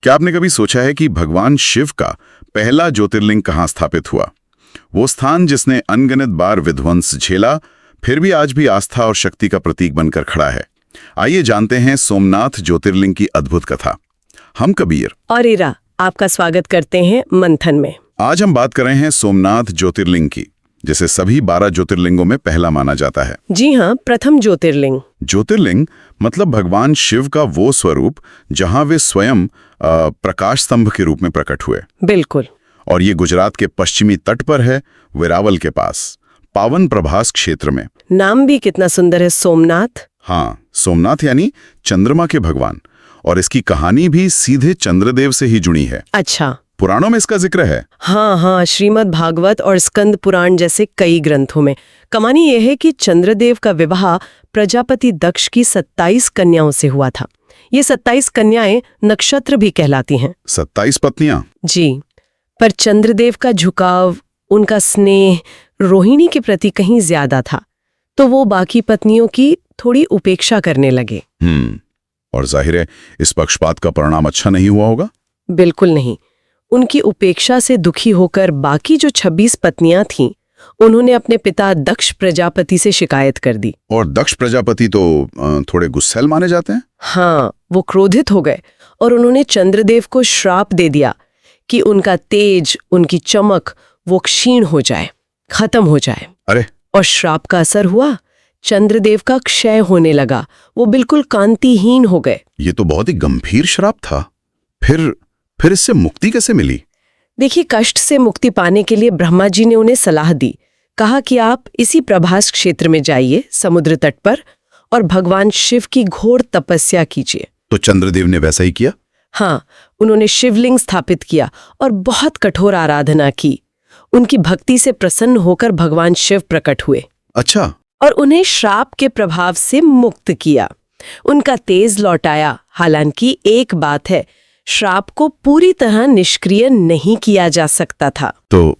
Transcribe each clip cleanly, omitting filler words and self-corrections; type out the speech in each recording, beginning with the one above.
क्या आपने कभी सोचा है कि भगवान शिव का पहला ज्योतिर्लिंग कहाँ स्थापित हुआ? वो स्थान जिसने अनगिनत बार विध्वंस झेला, फिर भी आज भी आस्था और शक्ति का प्रतीक बनकर खड़ा है। आइए जानते हैं सोमनाथ ज्योतिर्लिंग की अद्भुत कथा। हम कबीर और इरा आपका स्वागत करते हैं मंथन में। आज हम बात कर रहे हैं सोमनाथ ज्योतिर्लिंग की, जिसे सभी 12 ज्योतिर्लिंगों में पहला माना जाता है। जी हाँ, प्रथम ज्योतिर्लिंग। ज्योतिर्लिंग मतलब भगवान शिव का वो स्वरूप जहां वे स्वयं प्रकाश स्तंभ के रूप में प्रकट हुए। बिल्कुल। और ये गुजरात के पश्चिमी तट पर है, वेरावल के पास, पावन प्रभास क्षेत्र में। नाम भी कितना सुंदर है, सोमनाथ। हाँ, सोमनाथ यानी चंद्रमा के भगवान। और इसकी कहानी भी सीधे चंद्रदेव से ही जुड़ी है। अच्छा। पुराणों में इसका जिक्र है। हाँ, श्रीमद् भागवत और स्कंद पुराण जैसे कई ग्रंथों में। कहानी यह है कि चंद्रदेव का विवाह प्रजापति दक्ष की 27 कन्याओं से हुआ था। ये 27 कन्याएं नक्षत्र भी कहलाती हैं। 27 पत्नियां? जी। पर चंद्रदेव का झुकाव, उनका स्नेह रोहिणी के प्रति कहीं ज्यादा था, तो वो बाकी पत्नियों की थोड़ी उपेक्षा करने लगे। और जाहिर है इस पक्षपात का परिणाम अच्छा नहीं हुआ होगा। बिल्कुल नहीं। उनकी उपेक्षा से दुखी होकर बाकी जो 26 पत्नियां थीं, उन्होंने अपने पिता दक्ष प्रजापति से शिकायत कर दी। और दक्ष प्रजापति तो थोड़े गुस्सैल माने जाते हैं। हाँ, वो क्रोधित हो गए और उन्होंने चंद्रदेव को श्राप दे दिया कि उनका तेज, उनकी चमक वो क्षीण हो जाए, खत्म हो जाए। अरे! और श्राप का असर हुआ, चंद्रदेव का क्षय होने लगा, वो बिल्कुल कांतिहीन हो गए। ये तो बहुत ही गंभीर श्राप था। फिर इससे मुक्ति कैसे मिली? देखिए, कष्ट से मुक्ति पाने के लिए ब्रह्मा जी ने उन्हें सलाह दी। कहा कि आप इसी प्रभास क्षेत्र में जाइए, समुद्र तट पर, और भगवान शिव की घोर तपस्या कीजिए। तो चंद्रदेव ने वैसा ही किया? हाँ, उन्होंने शिवलिंग स्थापित किया और बहुत कठोर आराधना की। उनकी भक्ति से प्रसन्न होकर भगवान शिव प्रकट हुए। अच्छा। और उन्हें श्राप के प्रभाव से मुक्त किया, उनका तेज लौटाया। हालांकि एक बात है, श्राप को पूरी तरह निष्क्रिय नहीं किया जा सकता था। तो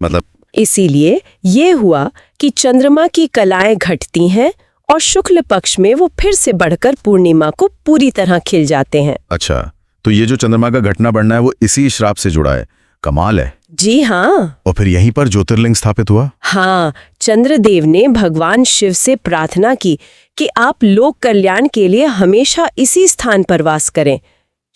मतलब इसीलिए ये हुआ कि चंद्रमा की कलाएं घटती हैं और शुक्ल पक्ष में वो फिर से बढ़कर पूर्णिमा को पूरी तरह खिल जाते हैं। अच्छा, तो ये जो चंद्रमा का घटना बढ़ना है वो इसी श्राप से जुड़ा है। कमाल है। जी हाँ। और फिर यहीं पर ज्योतिर्लिंग स्थापित हुआ? हाँ, चंद्रदेव ने भगवान शिव से प्रार्थना की कि आप लोक कल्याण के लिए हमेशा इसी स्थान पर वास करें।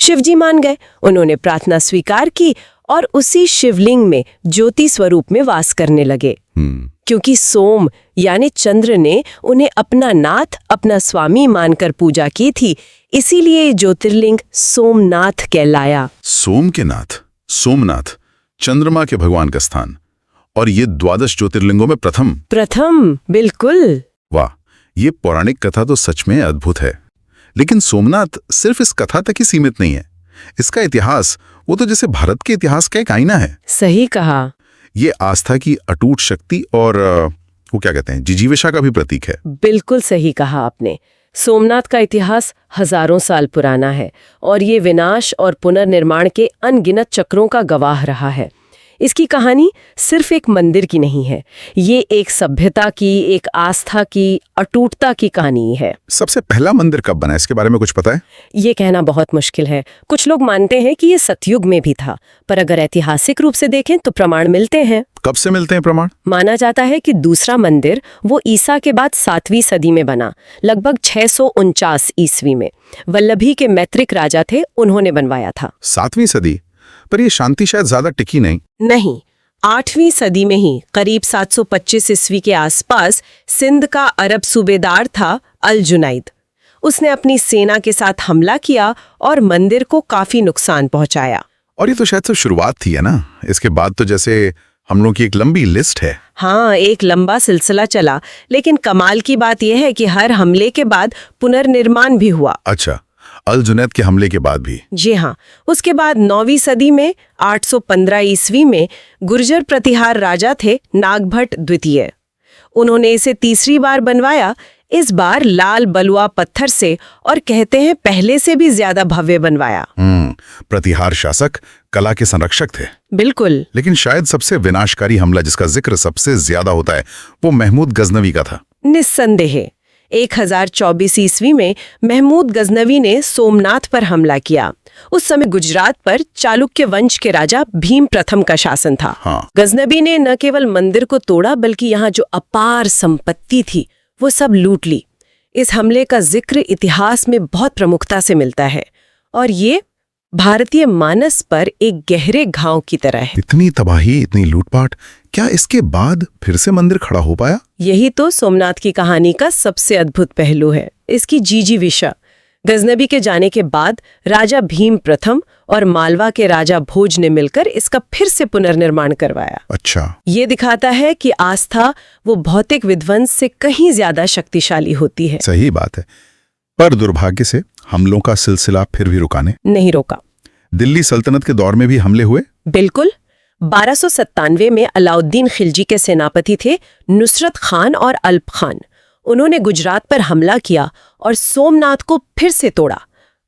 शिवजी मान गए। उन्होंने प्रार्थना स्वीकार की और उसी शिवलिंग में ज्योति स्वरूप में वास करने लगे। क्योंकि सोम यानी चंद्र ने उन्हें अपना नाथ, अपना स्वामी मानकर पूजा की थी, इसीलिए ज्योतिर्लिंग सोमनाथ कहलाया। सोम के नाथ, सोमनाथ, चंद्रमा के भगवान का स्थान। और ये 12 ज्योतिर्लिंगों में प्रथम। बिल्कुल। वाह, ये पौराणिक कथा तो सच में अद्भुत है। लेकिन सोमनाथ सिर्फ इस कथा तक ही सीमित नहीं है। इसका इतिहास वो तो जैसे भारत के इतिहास का एक आईना है। सही कहा। ये आस्था की अटूट शक्ति और वो क्या कहते हैं, जिजीविषा का भी प्रतीक है। बिल्कुल सही कहा आपने। सोमनाथ का इतिहास हजारों साल पुराना है और ये विनाश और पुनर्निर्माण के अनगिनत चक्रों का गवाह रहा है। इसकी कहानी सिर्फ एक मंदिर की नहीं है, ये एक सभ्यता की, एक आस्था की, अटूटता की कहानी है। सबसे पहला मंदिर कब बना, इसके बारे में कुछ पता है? ये कहना बहुत मुश्किल है। कुछ लोग मानते हैं कि ये सतयुग में भी था, पर अगर ऐतिहासिक रूप से देखें तो प्रमाण मिलते हैं। कब से मिलते हैं प्रमाण? माना जाता है कि दूसरा मंदिर वो ईसा के बाद 7वीं सदी में बना, लगभग 649 ईस्वी में। वल्लभी के मैत्रिक राजा थे, उन्होंने बनवाया था। 7वीं सदी? पर ये शांति शायद ज्यादा टिकी नहीं, 8वीं सदी में ही, करीब 725 ईस्वी के आसपास, सिंध का अरब सूबेदार था अल जुनैद। उसने अपनी सेना के साथ हमला किया और मंदिर को काफी नुकसान पहुंचाया। और ये तो शायद सिर्फ शुरुआत थी, है ना? इसके बाद तो जैसे हमलों की एक लंबी लिस्ट है। हाँ, एक लंबा सिलसिला चला, लेकिन कमाल की बात यह है कि हर हमले के बाद पुनर्निर्माण भी हुआ। अच्छा, अल जुनैद के हमले के बाद भी? जी हाँ। उसके बाद 9वीं सदी में 815 ईस्वी में गुर्जर प्रतिहार राजा थे नागभट्ट द्वितीय। उन्होंने इसे तीसरी बार बनवाया, इस बार लाल बलुआ पत्थर से, और कहते हैं पहले से भी ज्यादा भव्य बनवाया। प्रतिहार शासक कला के संरक्षक थे। बिल्कुल। लेकिन शायद सबसे विनाशकारी हमला जिसका जिक्र सबसे ज्यादा होता है वो महमूद गजनवी का था। निस्संदेह। 1024 ईस्वी में महमूद गजनवी ने सोमनाथ पर हमला किया। उस समय गुजरात पर चालुक्य वंश के राजा भीम प्रथम का शासन था। हाँ। गजनवी ने न केवल मंदिर को तोड़ा बल्कि यहाँ जो अपार संपत्ति थी वो सब लूट ली। इस हमले का जिक्र इतिहास में बहुत प्रमुखता से मिलता है और ये भारतीय मानस पर एक गहरे घाव की तरह है। इतनी तबाही, इतनी लूटपाट, क्या इसके बाद फिर से मंदिर खड़ा हो पाया? यही तो सोमनाथ की कहानी का सबसे अद्भुत पहलू है, इसकी जीजीविषा। गजनवी के जाने के बाद राजा भीम प्रथम और मालवा के राजा भोज ने मिलकर इसका फिर से पुनर्निर्माण करवाया। अच्छा। ये दिखाता है कि आस्था वो भौतिक विध्वंस से कहीं ज्यादा शक्तिशाली होती है। सही बात है, पर दुर्भाग्य से हमलों का सिलसिला फिर भी रुकाने नहीं रोका। दिल्ली सल्तनत के दौर में भी हमले हुए। बिल्कुल। 1297 में अलाउद्दीन खिलजी के सेनापति थे नुसरत खान और अल्प खान। उन्होंने गुजरात पर हमला किया और सोमनाथ को फिर से तोड़ा,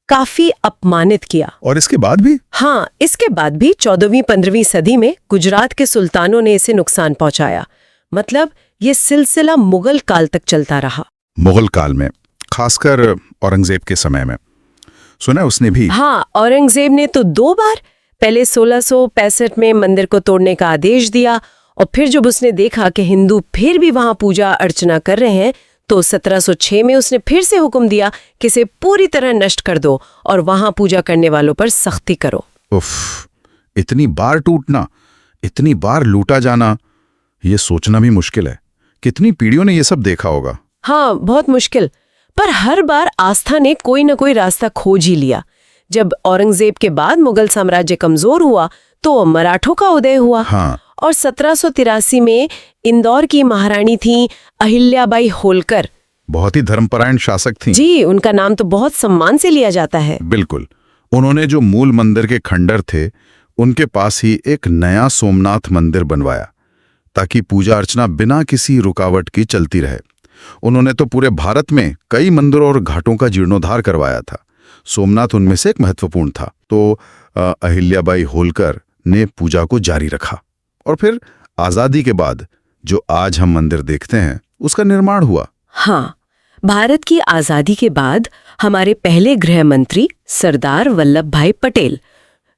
काफी अपमानित किया। और इसके बाद भी? हाँ, इसके बाद भी 14वीं-15वीं सदी में गुजरात के सुल्तानों ने इसे नुकसान पहुंचाया। मतलब ये सिलसिला मुगल काल तक चलता रहा। मुगल काल में, खासकर औरंगजेब के समय में सुना उसने भी। हाँ, औरंगजेब ने तो 2 बार, पहले 1665 में मंदिर को तोड़ने का आदेश दिया और फिर जब उसने देखा कि हिंदू फिर भी वहां पूजा अर्चना कर रहे हैं तो 1706 में उसने फिर से हुक्म दिया कि इसे पूरी तरह नष्ट कर दो और वहां पूजा करने वालों पर सख्ती करो। उफ, इतनी बार टूटना, इतनी बार लूटा जाना, ये सोचना भी मुश्किल है। कितनी पीढ़ियों ने ये सब देखा होगा। हाँ, बहुत मुश्किल। पर हर बार आस्था ने कोई न कोई रास्ता खोज ही लिया। जब औरंगजेब के बाद मुगल साम्राज्य कमजोर हुआ तो मराठों का उदय हुआ। हाँ। और 1783 में इंदौर की महारानी थी अहिल्याबाई होलकर। बहुत ही धर्मपरायण शासक थीं। जी, उनका नाम तो बहुत सम्मान से लिया जाता है। बिल्कुल। उन्होंने जो मूल मंदिर के खंडर थे उनके पास ही एक नया सोमनाथ मंदिर बनवाया ताकि पूजा अर्चना बिना किसी रुकावट की चलती रहे। उन्होंने तो पूरे भारत में कई मंदिरों और घाटों का जीर्णोद्धार करवाया था। सोमनाथ उनमें से एक महत्वपूर्ण था। तो अहिल्याबाई होलकर ने पूजा को जारी रखा और फिर आजादी के बाद जो आज हम मंदिर देखते हैं उसका निर्माण हुआ। हाँ, भारत की आजादी के बाद हमारे पहले गृह मंत्री सरदार वल्लभ भाई पटेल,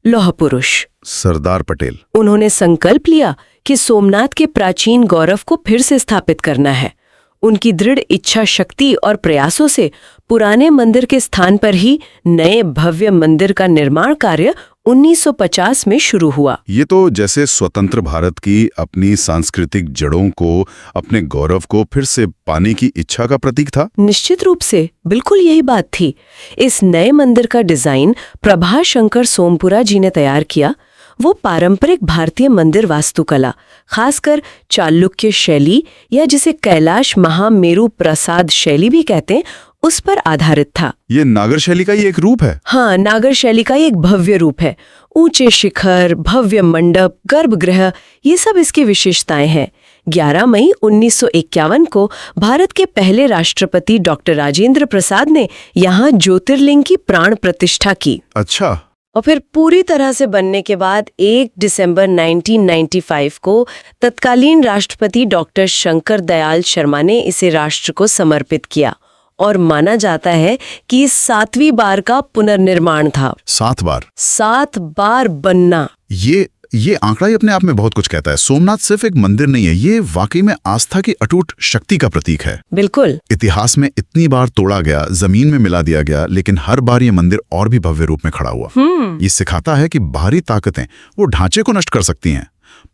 लौह पुरुष सरदार पटेल, उन्होंने संकल्प लिया कि सोमनाथ के प्राचीन गौरव को फिर से स्थापित करना है। उनकी दृढ़ इच्छा शक्ति और प्रयासों से पुराने मंदिर के स्थान पर ही नए भव्य मंदिर का निर्माण कार्य 1950 में शुरू हुआ। ये तो जैसे स्वतंत्र भारत की अपनी सांस्कृतिक जड़ों को, अपने गौरव को फिर से पाने की इच्छा का प्रतीक था। निश्चित रूप से, बिल्कुल यही बात थी। इस नए मंदिर का डिजाइन प्रभाशंकर सोमपुरा जी ने तैयार किया। वो पारंपरिक भारतीय मंदिर वास्तुकला, खासकर चालुक्य शैली या जिसे कैलाश महामेरु प्रसाद शैली भी कहते हैं, उस पर आधारित था। ये नागर शैली का ही एक रूप है। हाँ, नागर शैली का एक भव्य रूप है। ऊंचे शिखर, भव्य मंडप, गर्भगृह, ये सब इसकी विशेषताएं हैं। 11 मई 1951 को भारत के पहले राष्ट्रपति डॉक्टर राजेंद्र प्रसाद ने यहाँ ज्योतिर्लिंग की प्राण प्रतिष्ठा की। अच्छा। और फिर पूरी तरह से बनने के बाद 1 दिसंबर 1995 को तत्कालीन राष्ट्रपति डॉक्टर शंकर दयाल शर्मा ने इसे राष्ट्र को समर्पित किया और माना जाता है कि 7वीं बार का पुनर्निर्माण था। 7 बार? 7 बार बनना। ये आंकड़ा ही अपने आप में बहुत कुछ कहता है। सोमनाथ सिर्फ एक मंदिर नहीं है, ये वाकई में आस्था की अटूट शक्ति का प्रतीक है। बिल्कुल। इतिहास में इतनी बार तोड़ा गया, जमीन में मिला दिया गया, लेकिन हर बार ये मंदिर और भी भव्य रूप में खड़ा हुआ। ये सिखाता है कि बाहरी ताकतें वो ढांचे को नष्ट कर सकती हैं,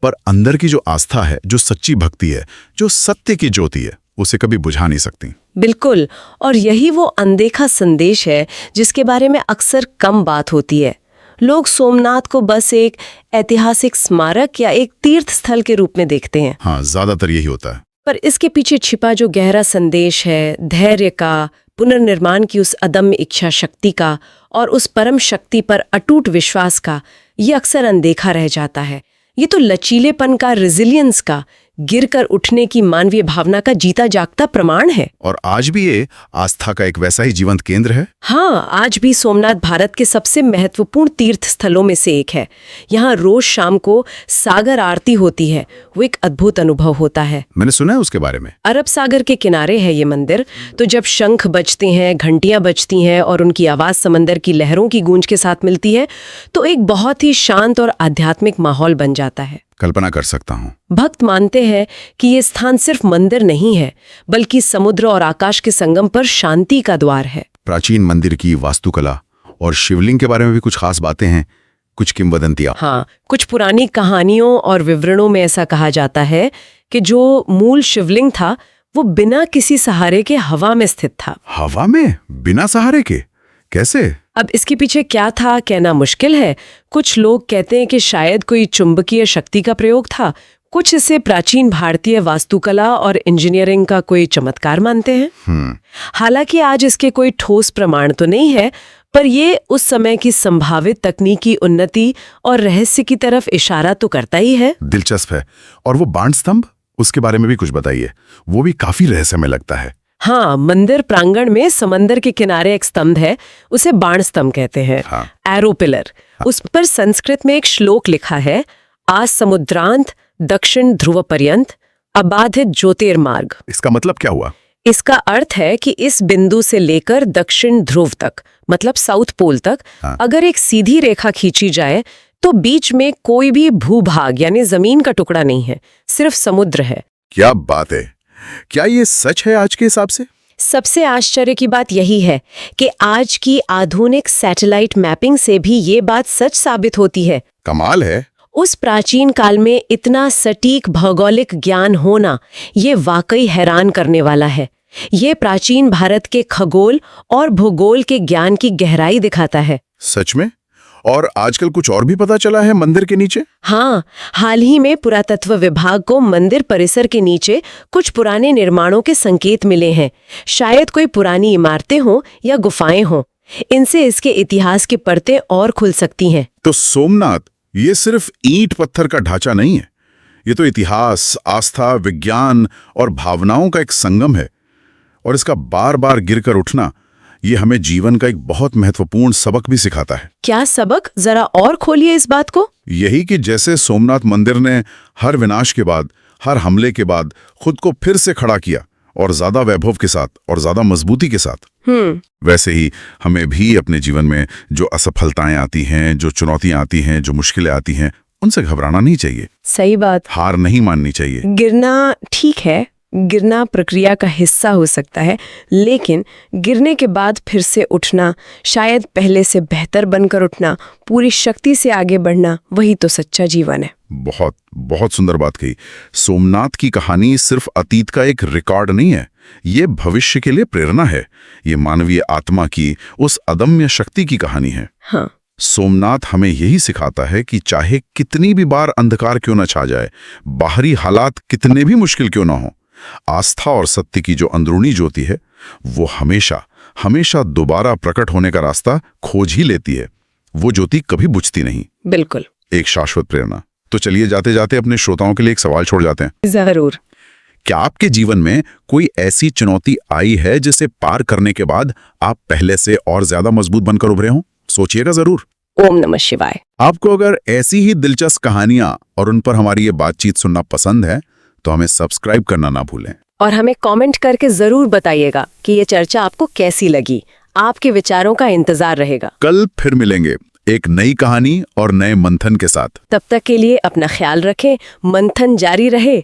पर अंदर की जो आस्था है, जो सच्ची भक्ति है, जो सत्य की ज्योति है, उसे कभी बुझा नहीं सकती। बिल्कुल। और यही वो अनदेखा संदेश है जिसके बारे में अक्सर कम बात होती है। लोग सोमनाथ को बस एक ऐतिहासिक स्मारक या एक तीर्थ स्थल के रूप में देखते हैं। हाँ, ज्यादातर यही होता है। पर इसके पीछे छिपा जो गहरा संदेश है, धैर्य का, पुनर्निर्माण की उस अदम्य इच्छा शक्ति का और उस परम शक्ति पर अटूट विश्वास का, ये अक्सर अनदेखा रह जाता है। ये तो लचीलेपन का, रेजिलियंस का, गिरकर उठने की मानवीय भावना का जीता जागता प्रमाण है। और आज भी ये आस्था का एक वैसा ही जीवंत केंद्र है। हाँ, आज भी सोमनाथ भारत के सबसे महत्वपूर्ण तीर्थ स्थलों में से एक है। यहाँ रोज शाम को सागर आरती होती है, वो एक अद्भुत अनुभव होता है। मैंने सुना है उसके बारे में। अरब सागर के किनारे है ये मंदिर। तो जब शंख बजते हैं, घंटियां बजती हैं और उनकी आवाज समंदर की लहरों की गूंज के साथ मिलती है तो एक बहुत ही शांत और आध्यात्मिक माहौल बन जाता है। कल्पना कर सकता हूँ। भक्त मानते हैं कि ये स्थान सिर्फ मंदिर नहीं है, बल्कि समुद्र और आकाश के संगम पर शांति का द्वार है। प्राचीन मंदिर की वास्तुकला और शिवलिंग के बारे में भी कुछ खास बातें हैं, कुछ किंवदंतियां। हाँ, कुछ पुरानी कहानियों और विवरणों में ऐसा कहा जाता है कि जो मूल शिवलिंग था वो बिना किसी सहारे के हवा में स्थित था। हवा में बिना सहारे के? कैसे? अब इसके पीछे क्या था कहना मुश्किल है। कुछ लोग कहते हैं कि शायद कोई चुंबकीय शक्ति का प्रयोग था, कुछ इसे प्राचीन भारतीय वास्तुकला और इंजीनियरिंग का कोई चमत्कार मानते हैं। हालांकि आज इसके कोई ठोस प्रमाण तो नहीं है, पर ये उस समय की संभावित तकनीकी उन्नति और रहस्य की तरफ इशारा तो करता ही है। दिलचस्प है। और वो बाण स्तंभ, उसके बारे में भी कुछ बताइए, वो भी काफी रहस्यमय लगता है। हाँ, मंदिर प्रांगण में समंदर के किनारे एक स्तंभ है, उसे बाण स्तंभ कहते हैं। हाँ। Arrow pillar. उस पर संस्कृत में एक श्लोक लिखा है, आ समुद्रांत दक्षिण ध्रुव पर्यंत अबाधित ज्योतिर्मार्ग। इसका मतलब क्या हुआ? इसका अर्थ है कि इस बिंदु से लेकर दक्षिण ध्रुव तक, मतलब साउथ पोल तक, अगर एक सीधी रेखा खींची जाए तो बीच में कोई भी भूभाग यानी जमीन का टुकड़ा नहीं है, सिर्फ समुद्र है। क्या बात है! क्या ये सच है आज के हिसाब से? सबसे आश्चर्य की बात यही है कि आज की आधुनिक सैटेलाइट मैपिंग से भी ये बात सच साबित होती है। कमाल है। उस प्राचीन काल में इतना सटीक भौगोलिक ज्ञान होना ये वाकई हैरान करने वाला है। ये प्राचीन भारत के खगोल और भूगोल के ज्ञान की गहराई दिखाता है। सच में? और आजकल कुछ और भी पता चला है मंदिर के नीचे? हाँ, हाल ही में पुरातत्व विभाग को मंदिर परिसर के नीचे कुछ पुराने निर्माणों के संकेत मिले हैं। शायद कोई पुरानी इमारतें हों या गुफाएं हों। इनसे इसके इतिहास की परतें और खुल सकती हैं। तो सोमनाथ ये सिर्फ ईंट पत्थर का ढांचा नहीं है, ये तो इतिहास, आस्था, विज्ञान और भावनाओं का एक संगम है। और इसका बार बार गिरकर उठना ये हमें जीवन का एक बहुत महत्वपूर्ण सबक भी सिखाता है। क्या सबक? जरा और खोलिए इस बात को। यही कि जैसे सोमनाथ मंदिर ने हर विनाश के बाद, हर हमले के बाद खुद को फिर से खड़ा किया, और ज्यादा वैभव के साथ और ज्यादा मजबूती के साथ, वैसे ही हमें भी अपने जीवन में जो असफलताएं आती हैं, जो चुनौतियां आती हैं, जो मुश्किलें आती हैं, उनसे घबराना नहीं चाहिए। सही बात। हार नहीं माननी चाहिए। गिरना ठीक है, गिरना प्रक्रिया का हिस्सा हो सकता है, लेकिन गिरने के बाद फिर से उठना, शायद पहले से बेहतर बनकर उठना, पूरी शक्ति से आगे बढ़ना, वही तो सच्चा जीवन है। बहुत बहुत सुंदर बात कही। सोमनाथ की कहानी सिर्फ अतीत का एक रिकॉर्ड नहीं है, ये भविष्य के लिए प्रेरणा है। ये मानवीय आत्मा की उस अदम्य शक्ति की कहानी है। हाँ। सोमनाथ हमें यही सिखाता है कि चाहे कितनी भी बार अंधकार क्यों न छा जाए, बाहरी हालात कितने भी मुश्किल क्यों ना हो, आस्था और सत्य की जो अंदरूनी ज्योति है वो हमेशा हमेशा दोबारा प्रकट होने का रास्ता खोज ही लेती है। वो ज्योति कभी बुझती नहीं। बिल्कुल। एक शाश्वत प्रेरणा। तो चलिए जाते जाते अपने श्रोताओं के लिए एक सवाल छोड़ जाते हैं। जरूर। क्या आपके जीवन में कोई ऐसी चुनौती आई है जिसे पार करने के बाद आप पहले से और ज्यादा मजबूत बनकर उभरे हों? सोचिएगा जरूर। ओम नमः शिवाय। आपको अगर ऐसी ही दिलचस्प कहानियां और उन पर हमारी ये बातचीत सुनना पसंद है तो हमें सब्सक्राइब करना ना भूलें। और हमें कमेंट करके जरूर बताइएगा कि ये चर्चा आपको कैसी लगी। आपके विचारों का इंतजार रहेगा। कल फिर मिलेंगे एक नई कहानी और नए मंथन के साथ। तब तक के लिए अपना ख्याल रखें, मंथन जारी रहे।